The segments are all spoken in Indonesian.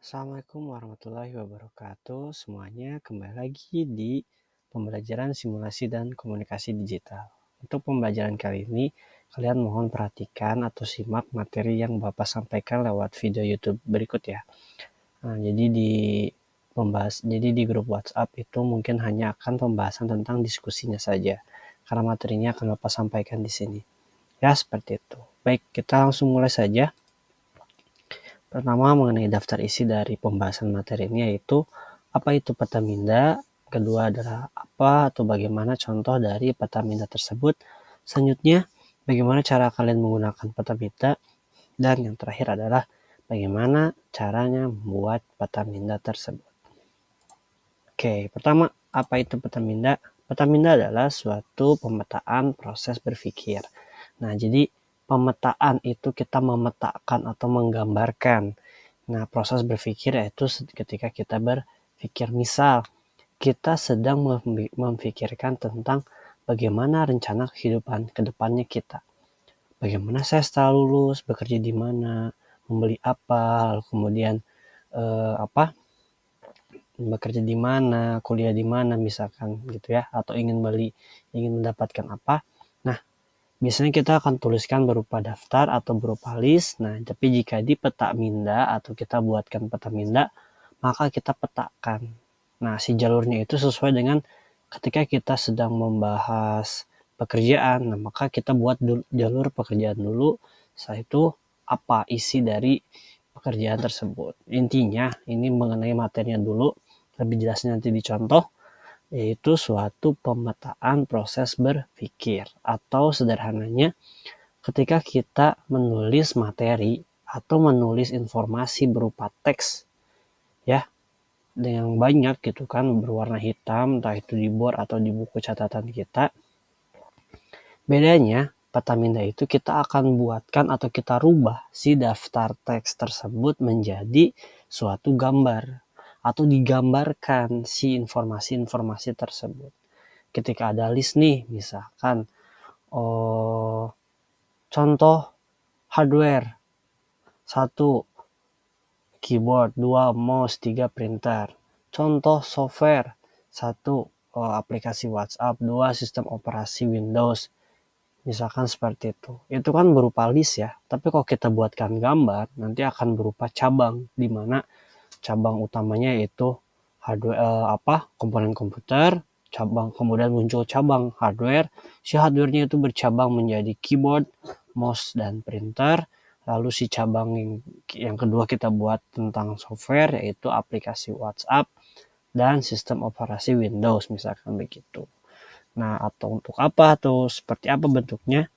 Assalamualaikum warahmatullahi wabarakatuh. Semuanya kembali lagi di pembelajaran simulasi dan komunikasi digital. Untuk pembelajaran kali ini, kalian mohon perhatikan atau simak materi yang Bapak sampaikan lewat video YouTube berikut ya. Nah, jadi di grup WhatsApp itu mungkin hanya akan pembahasan tentang diskusinya saja, karena materinya akan Bapak sampaikan di sini. Ya, seperti itu. Baik, kita langsung mulai saja. Pertama, mengenai daftar isi dari pembahasan materi ini yaitu apa itu Petaminda, kedua adalah apa atau bagaimana contoh dari Petaminda tersebut, selanjutnya bagaimana cara kalian menggunakan Petaminda, dan yang terakhir adalah bagaimana caranya membuat Petaminda tersebut. Oke, pertama, apa itu Petaminda? Petaminda adalah suatu pemetaan proses berpikir. Nah, jadi pemetaan itu kita memetakan atau menggambarkan. Nah, proses berpikir yaitu ketika kita berpikir. Misal, kita sedang memikirkan tentang bagaimana rencana kehidupan ke depannya kita. Bagaimana saya setelah lulus, bekerja di mana, membeli apa, lalu kemudian bekerja di mana, kuliah di mana misalkan gitu ya, atau ingin mendapatkan apa. Nah, biasanya kita akan tuliskan berupa daftar atau berupa list. Nah, tapi jika di Petaminda atau kita buatkan Petaminda, maka kita petakan. Nah, si jalurnya itu sesuai dengan ketika kita sedang membahas pekerjaan. Nah, maka kita buat jalur pekerjaan dulu. Setelah itu apa isi dari pekerjaan tersebut. Intinya ini mengenai materinya dulu, lebih jelasnya nanti dicontoh, yaitu suatu pemetaan proses berpikir, atau sederhananya ketika kita menulis materi atau menulis informasi berupa teks ya yang banyak gitu kan, berwarna hitam, entah itu di board atau di buku catatan kita. Bedanya Petaminda itu kita akan buatkan atau kita rubah si daftar teks tersebut menjadi suatu gambar atau digambarkan si informasi-informasi tersebut. Ketika ada list nih, misalkan contoh hardware 1 keyboard, 2 mouse, 3 printer. Contoh software 1 aplikasi WhatsApp, 2 sistem operasi Windows. Misalkan seperti itu. Itu kan berupa list ya. Tapi kalau kita buatkan gambar, nanti akan berupa cabang, di mana cabang utamanya yaitu hardware komponen komputer, cabang kemudian muncul cabang hardware. Si hardware-nya itu bercabang menjadi keyboard, mouse dan printer. Lalu si cabang yang kedua kita buat tentang software yaitu aplikasi WhatsApp dan sistem operasi Windows misalkan begitu. Nah, atau untuk apa atau seperti apa bentuknya?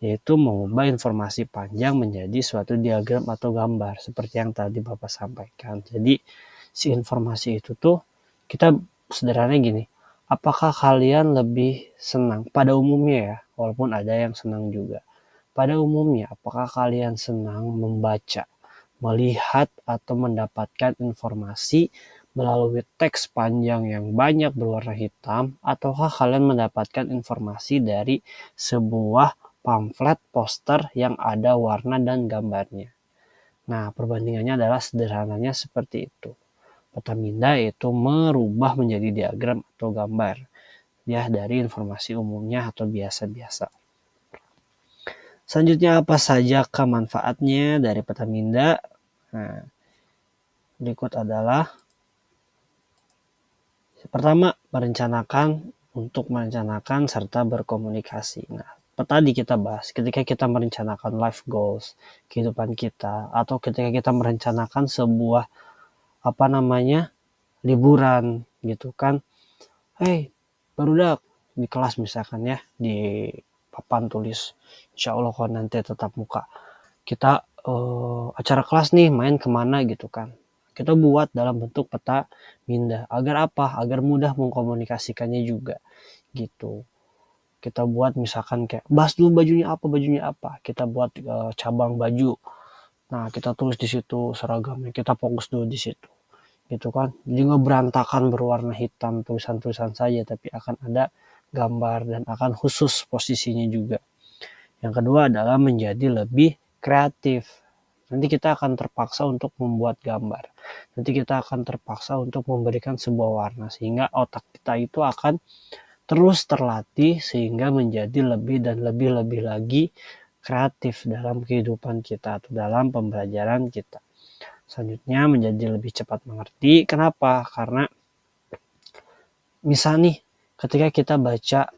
Yaitu mengubah informasi panjang menjadi suatu diagram atau gambar seperti yang tadi Bapak sampaikan. Jadi si informasi itu tuh kita sederhananya gini, apakah kalian lebih senang pada umumnya ya, walaupun ada yang senang juga. Pada umumnya, apakah kalian senang membaca, melihat atau mendapatkan informasi melalui teks panjang yang banyak berwarna hitam, ataukah kalian mendapatkan informasi dari sebuah pamflet poster yang ada warna dan gambarnya? Nah, perbandingannya adalah sederhananya seperti itu. Petaminda itu merubah menjadi diagram atau gambar ya dari informasi umumnya atau biasa-biasa. Selanjutnya apa saja manfaatnya dari Petaminda? Nah, berikut adalah pertama, merencanakan serta berkomunikasi. Nah, tadi kita bahas ketika kita merencanakan life goals, kehidupan kita, atau ketika kita merencanakan sebuah liburan gitu kan. Barudak di kelas misalkan ya, di papan tulis insya Allah kalau nanti tetap muka kita acara kelas nih main kemana gitu kan, kita buat dalam bentuk Petaminda agar apa, agar mudah mengkomunikasikannya juga gitu. Kita buat misalkan kayak bahas dulu bajunya apa, kita buat cabang baju. Nah, kita tulis di situ seragamnya, kita fokus dulu di situ gitu kan. Jadi nggak berantakan berwarna hitam tulisan-tulisan saja, tapi akan ada gambar dan akan khusus posisinya juga. Yang kedua adalah menjadi lebih kreatif. Nanti kita akan terpaksa untuk membuat gambar. Nanti kita akan terpaksa untuk memberikan sebuah warna, sehingga otak kita itu akan terus terlatih sehingga menjadi lebih dan lebih lagi kreatif dalam kehidupan kita atau dalam pembelajaran kita. Selanjutnya menjadi lebih cepat mengerti. Kenapa? Karena misal nih ketika kita baca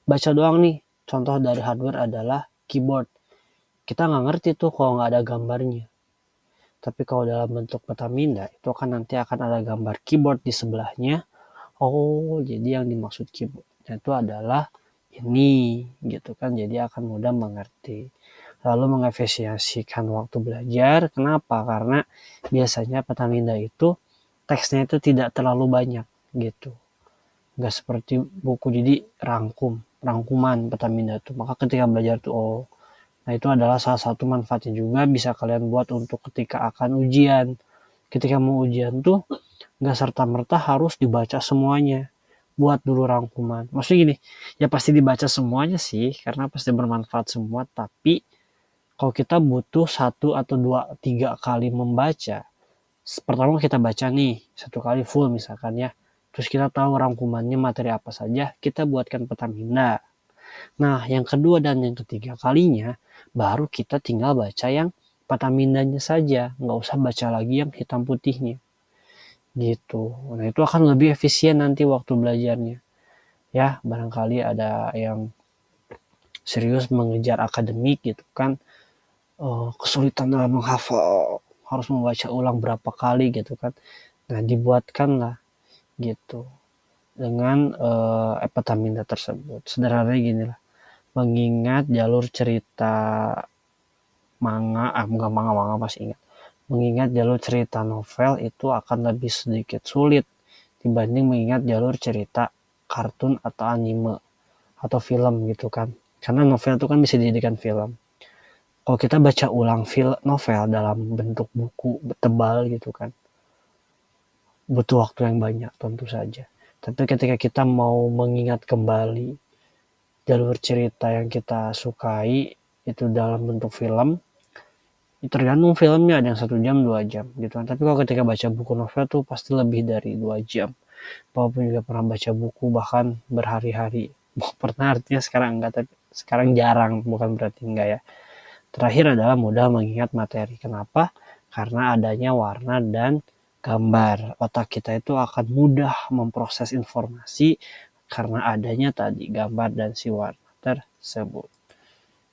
baca doang nih, contoh dari hardware adalah keyboard. Kita nggak ngerti tuh kalau nggak ada gambarnya. Tapi kalau dalam bentuk peta minda itu kan nanti akan ada gambar keyboard di sebelahnya. Oh, jadi yang dimaksud keyboardnya itu adalah ini gitu kan, jadi akan mudah mengerti. Lalu mengefisiensikan waktu belajar. Kenapa? Karena biasanya peta minda itu teksnya itu tidak terlalu banyak gitu, nggak seperti buku, jadi rangkuman peta minda itu. Maka ketika belajar tuh nah itu adalah salah satu manfaatnya juga, bisa kalian buat untuk ketika akan ujian. Ketika mau ujian tuh nggak serta-merta harus dibaca semuanya, buat dulu rangkuman. Maksudnya gini, ya pasti dibaca semuanya sih, karena pasti bermanfaat semua, tapi kalau kita butuh 1 atau 2, 3 kali membaca, pertama kita baca nih 1 kali full misalkan ya, terus kita tahu rangkumannya materi apa saja, kita buatkan peta minda. Nah, yang kedua dan yang ketiga kalinya, baru kita tinggal baca yang peta mindanya saja, nggak usah baca lagi yang hitam putihnya. Gitu. Nah, itu akan lebih efisien nanti waktu belajarnya. Ya, barangkali ada yang serius mengejar akademik gitu kan, kesulitan dalam menghafal, harus membaca ulang berapa kali gitu kan. Nah, dibuatkanlah gitu dengan peta minda tersebut. Sederhananya gini lah, mengingat jalur cerita bukan manga pasti ingat. Mengingat jalur cerita novel itu akan lebih sedikit sulit dibanding mengingat jalur cerita kartun atau anime atau film gitu kan. Karena novel itu kan bisa dijadikan film. Kalau kita baca ulang novel dalam bentuk buku tebal gitu kan, butuh waktu yang banyak tentu saja. Tapi ketika kita mau mengingat kembali jalur cerita yang kita sukai itu dalam bentuk film, tergantung filmnya, ada yang 1 jam 2 jam gitu kan. Tapi kalau ketika baca buku novel tuh pasti lebih dari 2 jam. Walaupun juga pernah baca buku bahkan berhari-hari. Pernah artinya sekarang enggak, tapi sekarang jarang, bukan berarti enggak ya. Terakhir adalah mudah mengingat materi. Kenapa? Karena adanya warna dan gambar. Otak kita itu akan mudah memproses informasi karena adanya tadi gambar dan si warna tersebut.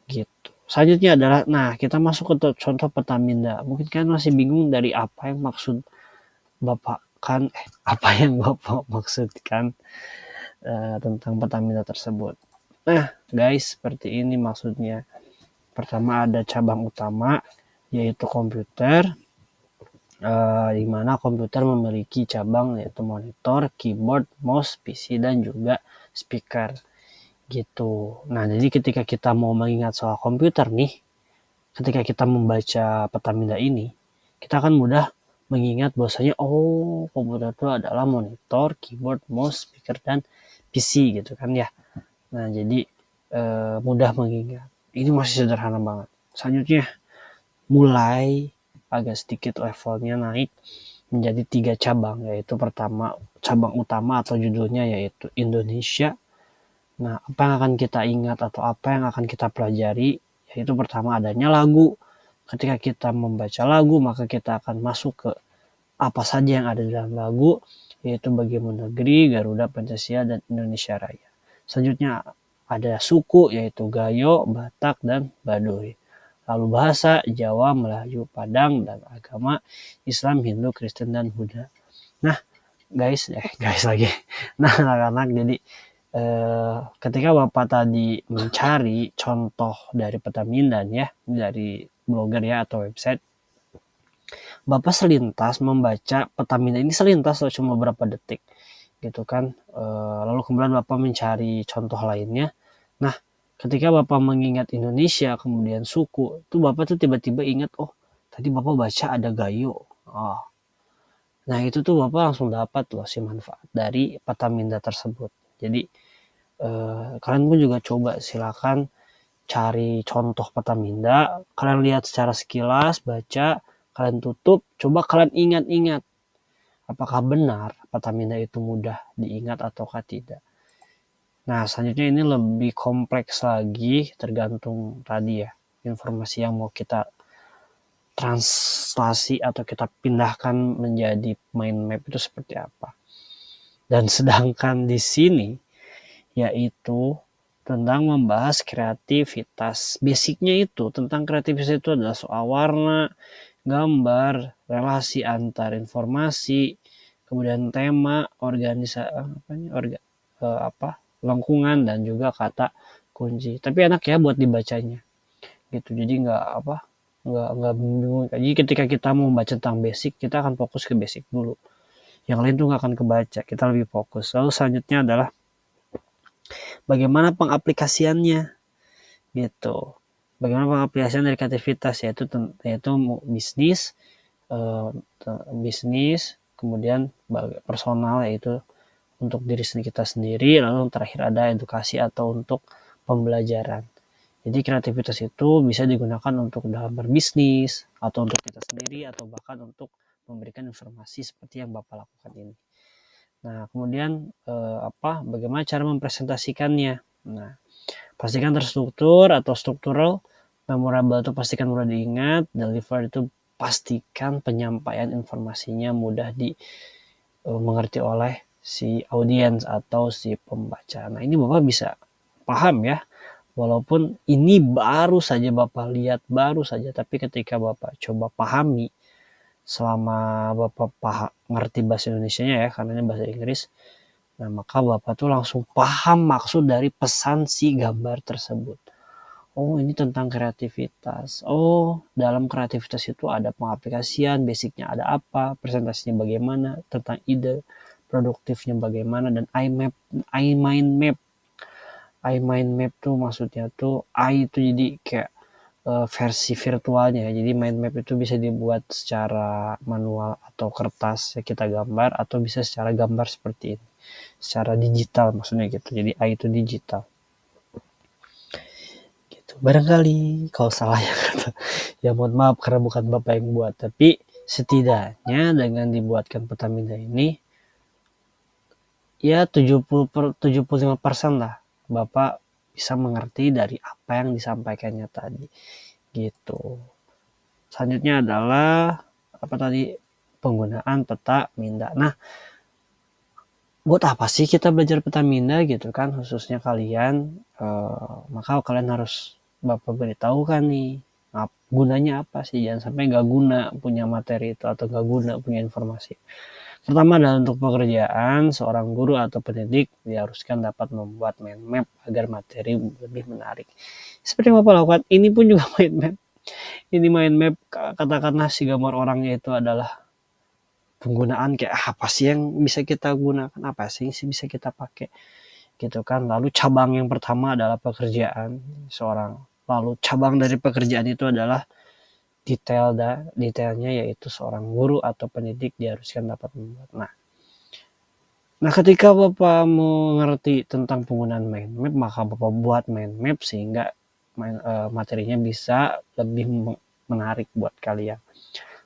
Gitu. Selanjutnya adalah, nah kita masuk ke contoh peta minda. Mungkin kalian masih bingung dari apa yang Bapak maksudkan tentang peta minda tersebut. Nah guys, seperti ini maksudnya. Pertama ada cabang utama yaitu komputer, di mana komputer memiliki cabang yaitu monitor, keyboard, mouse, PC dan juga speaker gitu. Nah, jadi ketika kita mau mengingat soal komputer nih, ketika kita membaca peta minda ini, kita akan mudah mengingat bahwasanya komputer itu adalah monitor, keyboard, mouse, speaker dan PC gitu kan ya. Nah, jadi mudah mengingat. Ini masih sederhana banget. Selanjutnya mulai agak sedikit levelnya naik menjadi 3 cabang, yaitu pertama cabang utama atau judulnya yaitu Indonesia. Nah, apa yang akan kita ingat atau apa yang akan kita pelajari, yaitu pertama adanya lagu. Ketika kita membaca lagu, maka kita akan masuk ke apa saja yang ada dalam lagu, yaitu bagaimana negeri, Garuda, Pancasila, dan Indonesia Raya. Selanjutnya ada suku, yaitu Gayo, Batak, dan Baduy. Lalu bahasa, Jawa, Melayu, Padang, dan agama, Islam, Hindu, Kristen, dan Buddha. Nah, guys lagi. Nah, anak-anak, jadi ketika Bapak tadi mencari contoh dari peta minda ya, dari blogger ya atau website, Bapak selintas membaca peta minda ini selintas cuma beberapa detik gitu kan. Lalu kemudian Bapak mencari contoh lainnya. Nah, ketika Bapak mengingat Indonesia kemudian suku, itu Bapak tuh tiba-tiba ingat, tadi Bapak baca ada Gayo. Nah, itu tuh Bapak langsung dapat loh si manfaat dari peta minda tersebut. Jadi kalian pun juga coba silakan cari contoh Pertamina, kalian lihat secara sekilas, baca, kalian tutup, coba kalian ingat-ingat apakah benar Pertamina itu mudah diingat ataukah tidak. Nah, selanjutnya ini lebih kompleks lagi, tergantung tadi ya, informasi yang mau kita translasi atau kita pindahkan menjadi mind map itu seperti apa. Dan sedangkan di sini yaitu tentang membahas kreativitas. Basicnya itu tentang kreativitas itu adalah soal warna, gambar, relasi antar informasi, kemudian tema, lengkungan dan juga kata kunci. Tapi enak ya buat dibacanya gitu. Jadi nggak bingung. Jadi ketika kita mau membaca tentang basic, kita akan fokus ke basic dulu. Yang lain tuh nggak akan kebaca, kita lebih fokus. Lalu selanjutnya adalah bagaimana pengaplikasiannya gitu. Bagaimana pengaplikasian dari kreativitas yaitu bisnis, kemudian personal yaitu untuk diri kita sendiri, lalu terakhir ada edukasi atau untuk pembelajaran. Jadi kreativitas itu bisa digunakan untuk dalam berbisnis atau untuk kita sendiri atau bahkan untuk memberikan informasi seperti yang Bapak lakukan ini. Nah, kemudian bagaimana cara mempresentasikannya? Nah, pastikan terstruktur atau struktural, memorable itu pastikan mudah diingat, deliver itu pastikan penyampaian informasinya mudah mengerti oleh si audiens atau si pembaca. Nah, ini Bapak bisa paham ya. Walaupun ini baru saja Bapak lihat, baru saja, tapi ketika Bapak coba pahami selama Bapak ngerti bahasa Indonesianya ya, karena ini bahasa Inggris, nah maka Bapak tuh langsung paham maksud dari pesan si gambar tersebut. Oh, ini tentang kreativitas. Oh, dalam kreativitas itu ada pengaplikasian, basicnya ada apa, presentasinya bagaimana, tentang ide, produktifnya bagaimana, dan mind map. Mind map tuh maksudnya tuh itu jadi kayak versi virtualnya ya. Jadi mind map itu bisa dibuat secara manual atau kertas ya, kita gambar, atau bisa secara gambar seperti ini. Secara digital maksudnya gitu. Jadi itu digital. Gitu. Barangkali kalau salah ya kata. Ya mohon maaf karena bukan Bapak yang buat, tapi setidaknya dengan dibuatkan Pertamina ini ya 75% lah Bapak bisa mengerti dari apa yang disampaikannya tadi gitu. Selanjutnya adalah penggunaan peta minda. Nah, buat apa sih kita belajar peta minda gitu kan, khususnya kalian, maka kalian harus Bapak beritahu kan nih gunanya apa sih. Jangan sampai nggak guna punya materi itu atau nggak guna punya informasi. Pertama adalah untuk pekerjaan, seorang guru atau pendidik diharuskan dapat membuat mind map agar materi lebih menarik. Seperti yang Bapak lakukan, ini pun juga mind map. Ini mind map, katakanlah si gambar orangnya itu adalah penggunaan kayak apa sih yang bisa kita gunakan, apa sih yang bisa kita pakai gitu kan. Lalu cabang yang pertama adalah pekerjaan seorang. Lalu cabang dari pekerjaan itu adalah detailnya yaitu seorang guru atau pendidik diharuskan dapat membuat. Nah, ketika Bapak mengerti tentang penggunaan mind map, maka Bapak buat mind map sehingga materinya bisa lebih menarik buat kalian.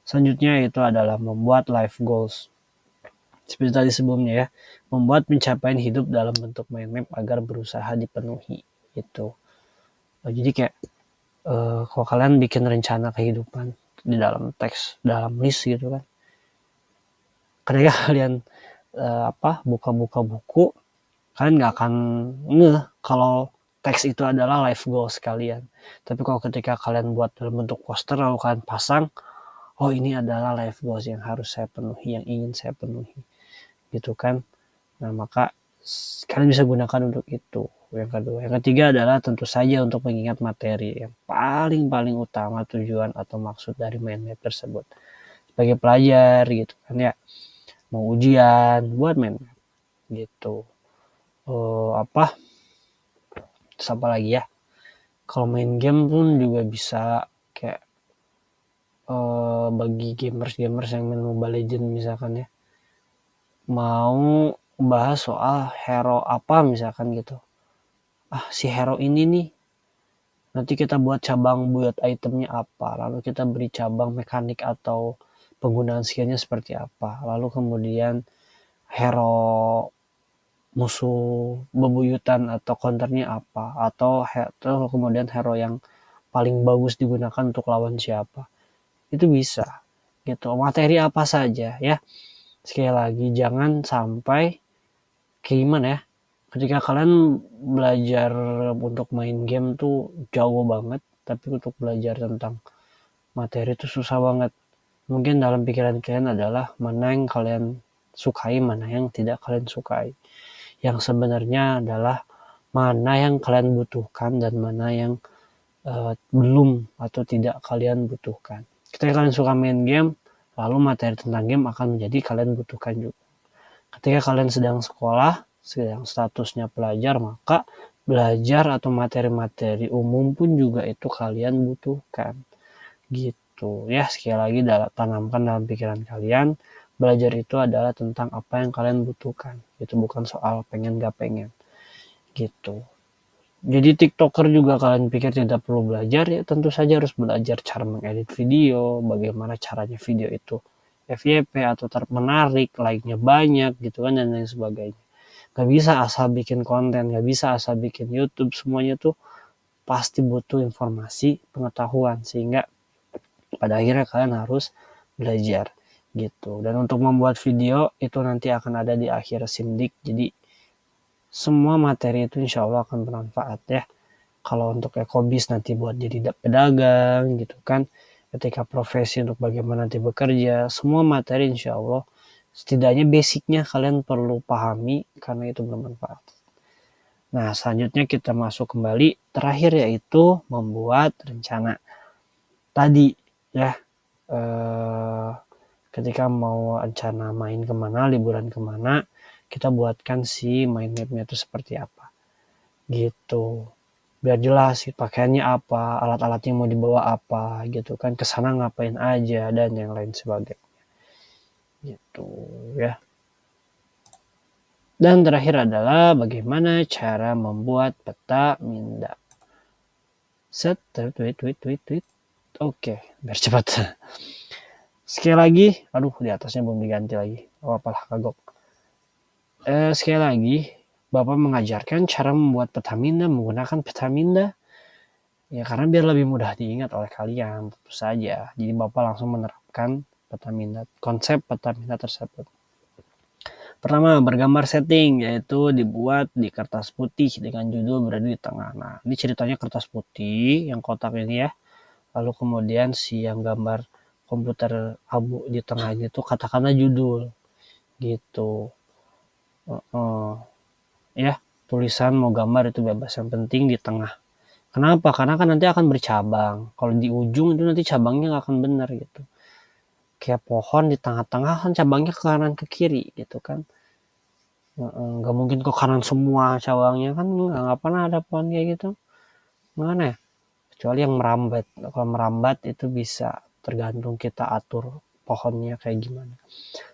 Selanjutnya itu adalah membuat life goals. Seperti tadi sebelumnya ya, membuat pencapaian hidup dalam bentuk mind map agar berusaha dipenuhi. Itu. Jadi kayak kalau kalian bikin rencana kehidupan di dalam teks, dalam list gitu kan. Ketika kalian buka-buka buku, kalian nggak akan ngeh kalau teks itu adalah life goals kalian. Tapi kalau ketika kalian buat dalam bentuk poster lalu kalian pasang, oh ini adalah life goals yang harus saya penuhi, yang ingin saya penuhi, gitu kan. Nah, maka kalian bisa gunakan untuk itu. Yang kedua, yang ketiga adalah tentu saja untuk mengingat materi yang paling utama tujuan atau maksud dari mind map tersebut. Sebagai pelajar gitu kan ya, mau ujian buat mind map gitu. Terus apa lagi ya, kalau main game pun juga bisa kayak bagi gamers yang main Mobile Legends misalkan ya, mau bahas soal hero apa misalkan gitu, si hero ini nih Nanti kita buat cabang buat itemnya apa, lalu kita beri cabang mekanik atau penggunaan skillnya seperti apa, lalu kemudian hero musuh bebuyutan atau counternya apa, atau kemudian hero yang paling bagus digunakan untuk lawan siapa. Itu bisa gitu, materi apa saja ya. Sekali lagi, jangan sampai kayak gimana ya, ketika kalian belajar untuk main game tuh jauh banget, tapi untuk belajar tentang materi itu susah banget. Mungkin dalam pikiran kalian adalah mana yang kalian sukai, mana yang tidak kalian sukai. Yang sebenarnya adalah mana yang kalian butuhkan dan mana yang belum atau tidak kalian butuhkan. Ketika kalian suka main game, lalu materi tentang game akan menjadi kalian butuhkan juga. Ketika kalian sedang sekolah, sedang statusnya pelajar, maka belajar atau materi-materi umum pun juga itu kalian butuhkan. Gitu ya, sekali lagi tanamkan dalam pikiran kalian, belajar itu adalah tentang apa yang kalian butuhkan. Itu bukan soal pengen gak pengen. Gitu. Jadi TikToker juga kalian pikir tidak perlu belajar, ya tentu saja harus belajar cara mengedit video, bagaimana caranya video itu FYP atau menarik, like-nya banyak gitu kan, dan lain sebagainya. Gak bisa asal bikin konten, gak bisa asal bikin YouTube, semuanya tuh pasti butuh informasi, pengetahuan, sehingga pada akhirnya kalian harus belajar gitu. Dan untuk membuat video itu nanti akan ada di akhir Simdik, jadi semua materi itu insya Allah akan bermanfaat ya. Kalau untuk ekobis nanti buat jadi pedagang gitu kan, ketika profesi untuk bagaimana nanti bekerja, semua materi insya Allah setidaknya basicnya kalian perlu pahami karena itu bermanfaat. Nah selanjutnya kita masuk kembali terakhir, yaitu membuat rencana. Tadi ya, ketika mau rencana main kemana, liburan kemana, kita buatkan si mind mapnya itu seperti apa gitu, biar jelas pakaiannya apa, alat-alatnya mau dibawa apa gitu kan, kesana ngapain aja dan yang lain sebagainya gitu ya. Dan terakhir adalah bagaimana cara membuat peta minda. Tweet. Oke, biar cepat. Sekali lagi, aduh di atasnya belum diganti lagi. Oh apalah kagok. Sekali lagi, Bapak mengajarkan cara membuat peta minda menggunakan peta minda. Ya karena biar lebih mudah diingat oleh kalian, tentu saja. Jadi Bapak langsung menerapkan peta minda, konsep peta minda tersebut. Pertama, bergambar setting, yaitu dibuat di kertas putih dengan judul berada di tengah. Nah, ini ceritanya kertas putih yang kotak ini ya. Lalu kemudian si yang gambar komputer abu di tengah itu katakanlah judul gitu. Ya, tulisan mau gambar itu bebas, yang penting di tengah. Kenapa? Karena kan nanti akan bercabang. Kalau di ujung itu nanti cabangnya nggak akan benar gitu. Kayak pohon di tengah-tengah kan cabangnya ke kanan ke kiri gitu kan. Nggak mungkin ke kanan semua cabangnya kan, nggak pernah ada pohon kayak gitu. Mana ya? Kecuali yang merambat. Kalau merambat itu bisa, tergantung kita atur pohonnya kayak gimana.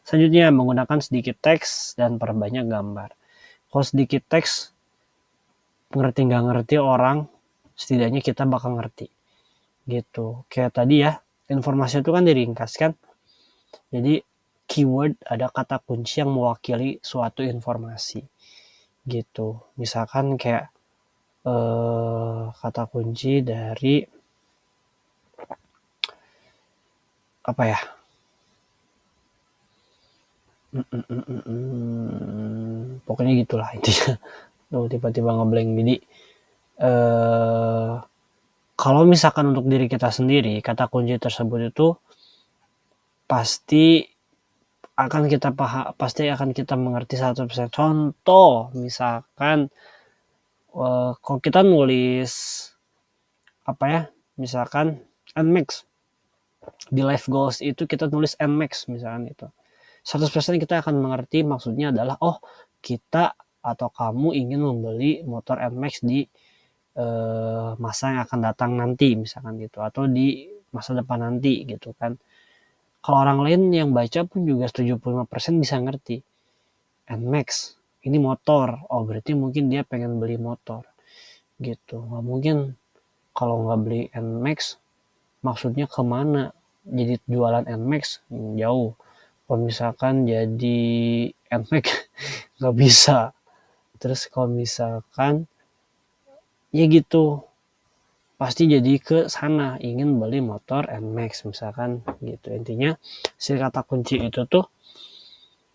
Selanjutnya menggunakan sedikit teks dan perbanyak gambar. Kalau sedikit teks, ngerti nggak ngerti orang, setidaknya kita bakal ngerti. Gitu. Kayak tadi ya, informasi itu kan diringkas kan. Jadi keyword ada kata kunci yang mewakili suatu informasi gitu. Misalkan kayak kata kunci dari apa ya? Pokoknya gitulah intinya. Tuh tiba-tiba ngeblank. Jadi kalau misalkan untuk diri kita sendiri, kata kunci tersebut itu pasti akan kita mengerti 100%. Contoh misalkan kalau kita nulis apa ya, misalkan Nmax di life goals itu kita tulis Nmax misalkan itu, 100% kita akan mengerti maksudnya adalah oh kita atau kamu ingin membeli motor Nmax di masa yang akan datang nanti misalkan gitu, atau di masa depan nanti gitu kan. Kalau orang lain yang baca pun juga 75% bisa ngerti Nmax ini motor, oh berarti mungkin dia pengen beli motor gitu. Nggak mungkin Kalau nggak beli Nmax, maksudnya kemana? Jadi jualan Nmax jauh. Kalau misalkan jadi Nmax nggak bisa. Terus kalau misalkan ya gitu, pasti jadi ke sana ingin beli motor Nmax misalkan gitu. Intinya si kata kunci itu tuh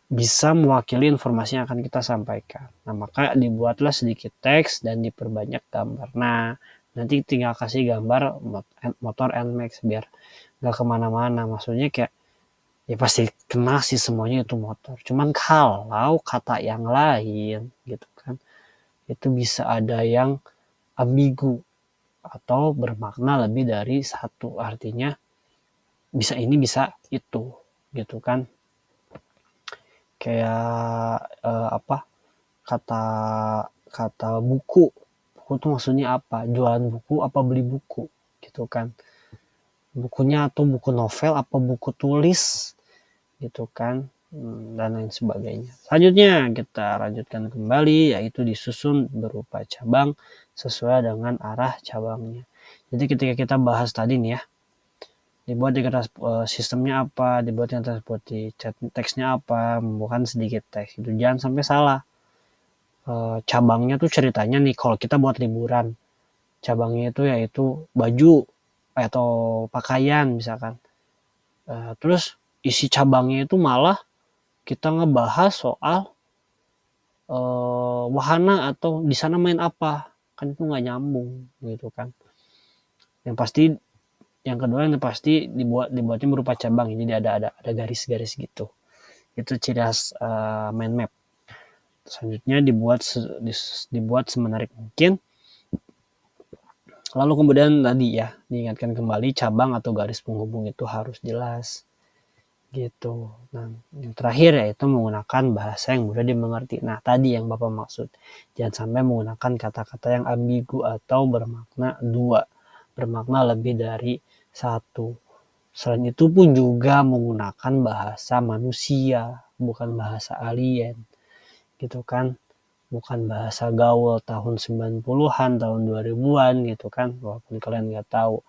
bisa mewakili informasi yang akan kita sampaikan. Nah, maka dibuatlah sedikit teks dan diperbanyak gambar. Nah, nanti tinggal kasih gambar motor Nmax biar nggak kemana-mana. Maksudnya kayak ya pasti kena sih semuanya itu motor. Cuman kalau kata yang lain gitu kan, itu bisa ada yang ambigu atau bermakna lebih dari satu. Artinya bisa ini bisa itu gitu kan. Kayak apa? Kata kata buku. Buku tuh maksudnya apa? Jualan buku apa beli buku gitu kan. Bukunya atau buku novel apa buku tulis gitu kan, dan lain sebagainya. Selanjutnya kita lanjutkan kembali, yaitu disusun berupa cabang sesuai dengan arah cabangnya. Jadi ketika kita bahas tadi nih ya, dibuat di kertas sistemnya apa, dibuat yang seperti teksnya apa, bukan sedikit teks itu jangan sampai salah. Cabangnya tuh ceritanya nih kalau kita buat liburan, cabangnya itu yaitu baju atau pakaian misalkan. Terus isi cabangnya itu malah kita ngebahas soal wahana atau di sana main apa, kan itu nggak nyambung gitu kan. Yang pasti yang kedua yang pasti dibuatnya berupa cabang, jadi ada garis-garis gitu. Itu ciri khas mind map. Selanjutnya dibuat semenarik mungkin. Lalu kemudian tadi ya diingatkan kembali cabang atau garis penghubung itu harus jelas gitu. Nah, yang terakhir yaitu menggunakan bahasa yang mudah dimengerti. Nah, tadi yang Bapak maksud, jangan sampai menggunakan kata-kata yang ambigu atau bermakna dua, bermakna lebih dari satu. Selain itu pun juga menggunakan bahasa manusia, bukan bahasa alien, gitu kan. Bukan bahasa gaul tahun 90-an, tahun 2000-an gitu kan, walaupun kalian nggak tahu.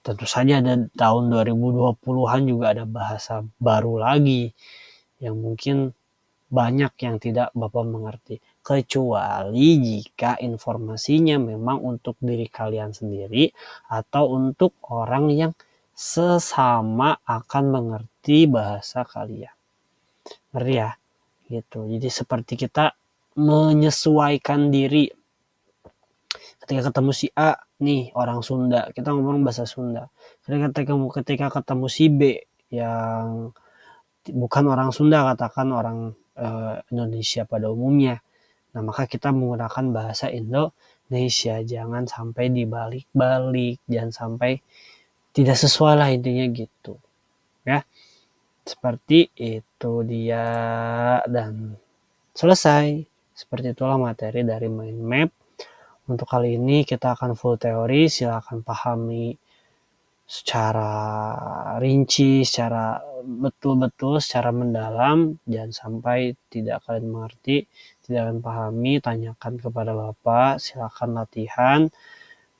Tentu saja ada tahun 2020-an juga ada bahasa baru lagi yang mungkin banyak yang tidak Bapak mengerti. Kecuali jika informasinya memang untuk diri kalian sendiri atau untuk orang yang sesama akan mengerti bahasa kalian. Ngerti ya? Gitu. Jadi seperti kita menyesuaikan diri. Ketika ketemu si A nih orang Sunda, kita ngomong bahasa Sunda. Ketika ketemu si B yang bukan orang Sunda, katakan orang Indonesia pada umumnya, nah maka kita menggunakan bahasa Indonesia. Jangan sampai dibalik-balik, jangan sampai tidak sesuai lah, intinya gitu ya. Seperti itu dia, dan selesai. Seperti itulah materi dari mind map. Untuk kali ini kita akan full teori, silakan pahami secara rinci, secara betul-betul, secara mendalam. Jangan sampai tidak kalian mengerti, tidak kalian pahami, tanyakan kepada Bapak, silakan latihan.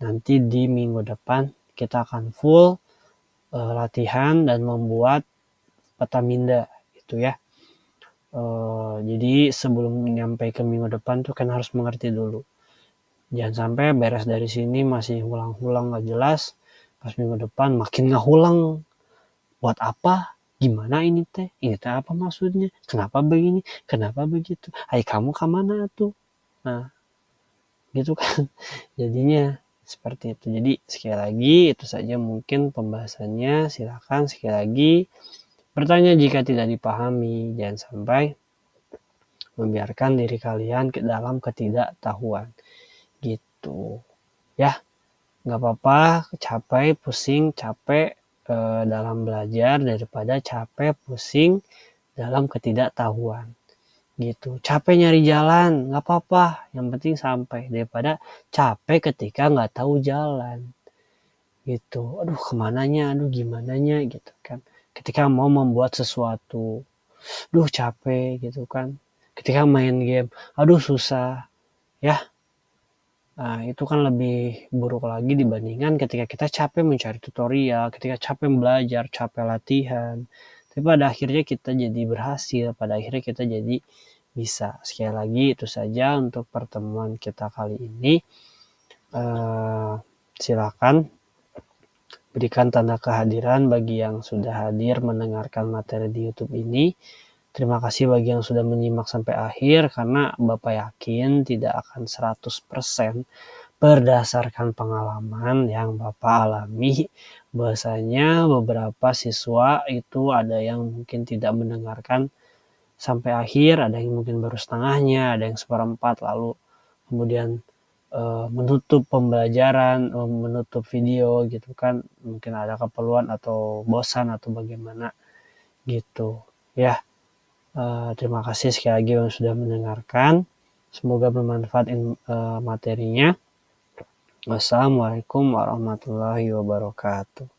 Nanti di minggu depan kita akan full latihan dan membuat peta minda gitu ya. Jadi sebelum nyampe ke minggu depan tuh kan harus mengerti dulu. Jangan sampai beres dari sini masih ulang-ulang gak jelas, pas minggu depan makin ngulang. Buat apa? Gimana ini teh? Ini teh apa maksudnya? Kenapa begini? Kenapa begitu? Hai kamu kemana tuh? Nah, gitu kan. Jadinya seperti itu. Jadi sekali lagi itu saja mungkin pembahasannya. Silakan sekali lagi bertanya jika tidak dipahami. Jangan sampai membiarkan diri kalian ke dalam ketidaktahuan. Gitu. Ya, nggak apa-apa capek, pusing, capek dalam belajar daripada capek, pusing dalam ketidaktahuan. Gitu. Capek nyari jalan, nggak apa-apa. Yang penting sampai daripada capek ketika nggak tahu jalan. Gitu. Aduh kemananya, aduh gimananya gitu kan. Ketika mau membuat sesuatu, aduh capek gitu kan. Ketika main game, aduh susah. Ya, Nah, itu kan lebih buruk lagi dibandingkan ketika kita capek mencari tutorial, ketika capek belajar, capek latihan. Tapi pada akhirnya kita jadi berhasil, pada akhirnya kita jadi bisa. Sekali lagi itu saja untuk pertemuan kita kali ini. Silakan berikan tanda kehadiran bagi yang sudah hadir mendengarkan materi di YouTube ini. Terima kasih bagi yang sudah menyimak sampai akhir, karena Bapak yakin tidak akan 100% berdasarkan pengalaman yang Bapak alami, bahwasanya beberapa siswa itu ada yang mungkin tidak mendengarkan sampai akhir, ada yang mungkin baru setengahnya, ada yang seperempat, lalu kemudian menutup pembelajaran, menutup video gitu kan, mungkin ada keperluan atau bosan atau bagaimana gitu ya. Terima kasih sekali lagi yang sudah mendengarkan, semoga bermanfaat materinya. Wassalamualaikum warahmatullahi wabarakatuh.